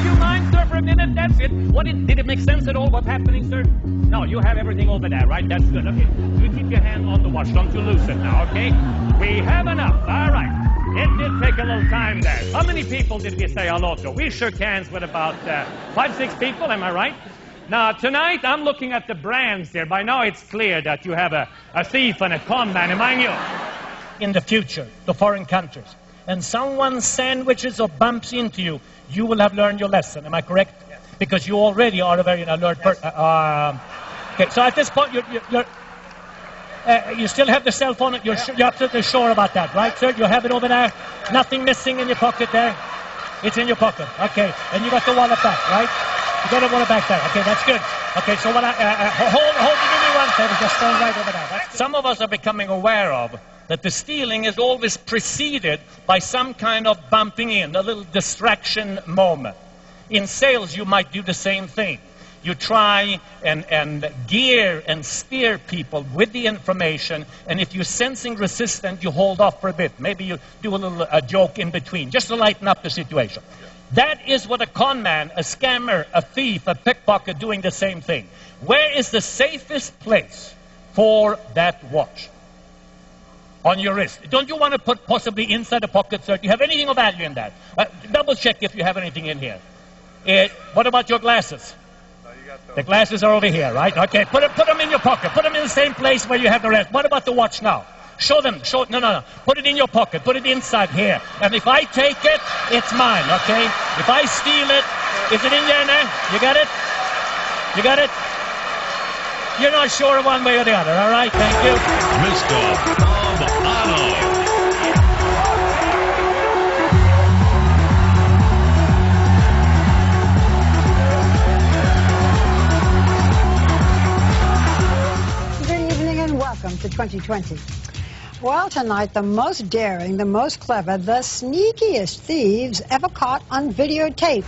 you mind, sir, for a minute? That's it. Did it make sense at all what's happening, sir? No, you have everything over there, right? That's good. Okay, you keep your hand on the watch. Don't you lose it now, okay? We have enough. All right. It did take a little time there. How many people did we say hello to? We shook hands with about 5, 6 people, am I right? Now, tonight, I'm looking at the brands here. By now, it's clear that you have a thief and a con man among you. In the future, to foreign countries, and someone sandwiches or bumps into you, you will have learned your lesson. Am I correct? Yes. Because you already are a very alert person. Okay, so at this point, you still have the cell phone. You're absolutely sure about that, right, sir? You have it over there. Nothing missing in your pocket there. It's in your pocket. Okay, and you got the wallet back, right? You got the wallet back there. Okay, that's good. Okay, so what hold give me one second. Just stand right over there. Some of us are becoming aware of that the stealing is always preceded by some kind of bumping in, a little distraction moment. In sales, you might do the same thing. You try and gear and steer people with the information, and if you're sensing resistance, you hold off for a bit. Maybe you do a little joke in between, just to lighten up the situation. That is what a con man, a scammer, a thief, a pickpocket doing the same thing. Where is the safest place for that watch? On your wrist. Don't you want to put possibly inside the pocket, sir? Do you have anything of value in that? Double check if you have anything in here. What about your glasses? The glasses are over here, right? Okay, put them in your pocket. Put them in the same place where you have the rest. What about the watch now? Show them. No. Put it in your pocket. Put it inside here. And if I take it, it's mine, okay? If I steal it, is it in there now? You got it? You got it? You're not sure one way or the other, all right? Thank you. Mr. Bob Arno. Welcome to 2020. Well, tonight, the most daring, the most clever, the sneakiest thieves ever caught on videotape.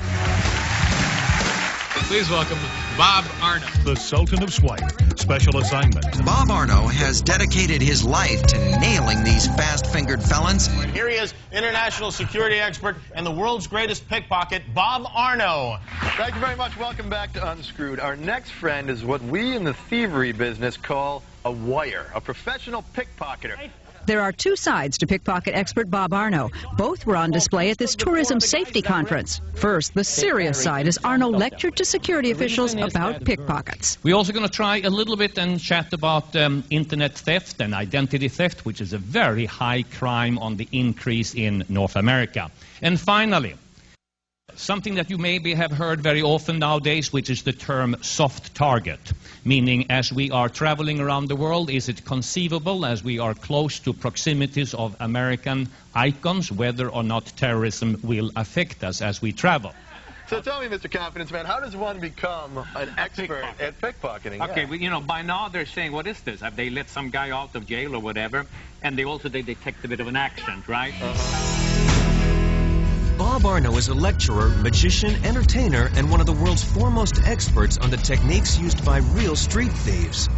Please welcome Bob Arno. The Sultan of Swipe. Special assignment. Bob Arno has dedicated his life to nailing these fast-fingered felons. Here he is, international security expert and the world's greatest pickpocket, Bob Arno. Thank you very much. Welcome back to Unscrewed. Our next friend is what we in the thievery business call a wire, a professional pickpocketer. There are two sides to pickpocket expert Bob Arno. Both were on display at this tourism safety conference. First, the serious side as Arno lectured to security officials about pickpockets. We're also going to try a little bit and chat about internet theft and identity theft, which is a very high crime on the increase in North America. And finally, something that you maybe have heard very often nowadays, which is the term soft target, meaning as we are traveling around the world, is it conceivable as we are close to proximities of American icons, whether or not terrorism will affect us as we travel? So tell me, Mr. Confidence Man, how does one become an expert at pickpocketing? Okay, well, you know, by now they're saying, what is this? Have they let some guy out of jail or whatever? And they detect a bit of an accent, right? Bob Arno is a lecturer, magician, entertainer, and one of the world's foremost experts on the techniques used by real street thieves.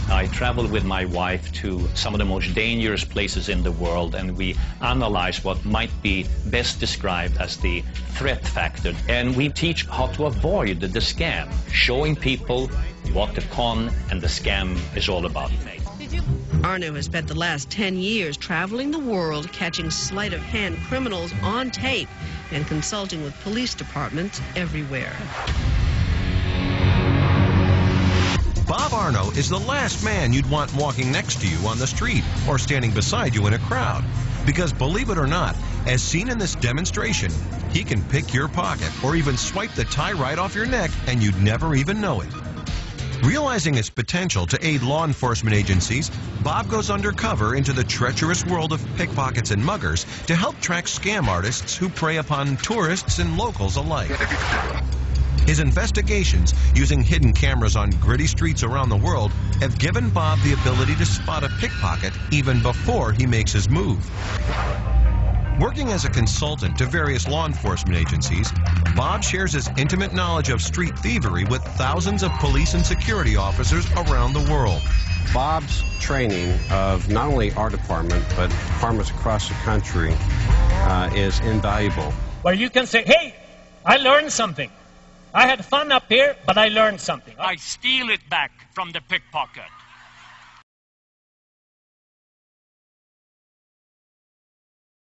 I travel with my wife to some of the most dangerous places in the world, and we analyze what might be best described as the threat factor. And we teach how to avoid the scam, showing people what the con and the scam is all about. Arno has spent the last 10 years traveling the world, catching sleight-of-hand criminals on tape and consulting with police departments everywhere. Bob Arno is the last man you'd want walking next to you on the street or standing beside you in a crowd. Because believe it or not, as seen in this demonstration, he can pick your pocket or even swipe the tie right off your neck and you'd never even know it. Realizing its potential to aid law enforcement agencies, Bob goes undercover into the treacherous world of pickpockets and muggers to help track scam artists who prey upon tourists and locals alike. His investigations, using hidden cameras on gritty streets around the world, have given Bob the ability to spot a pickpocket even before he makes his move. Working as a consultant to various law enforcement agencies, Bob shares his intimate knowledge of street thievery with thousands of police and security officers around the world. Bob's training of not only our department, but departments across the country is invaluable. Where you can say, hey, I learned something. I had fun up here, but I learned something. I steal it back from the pickpocket.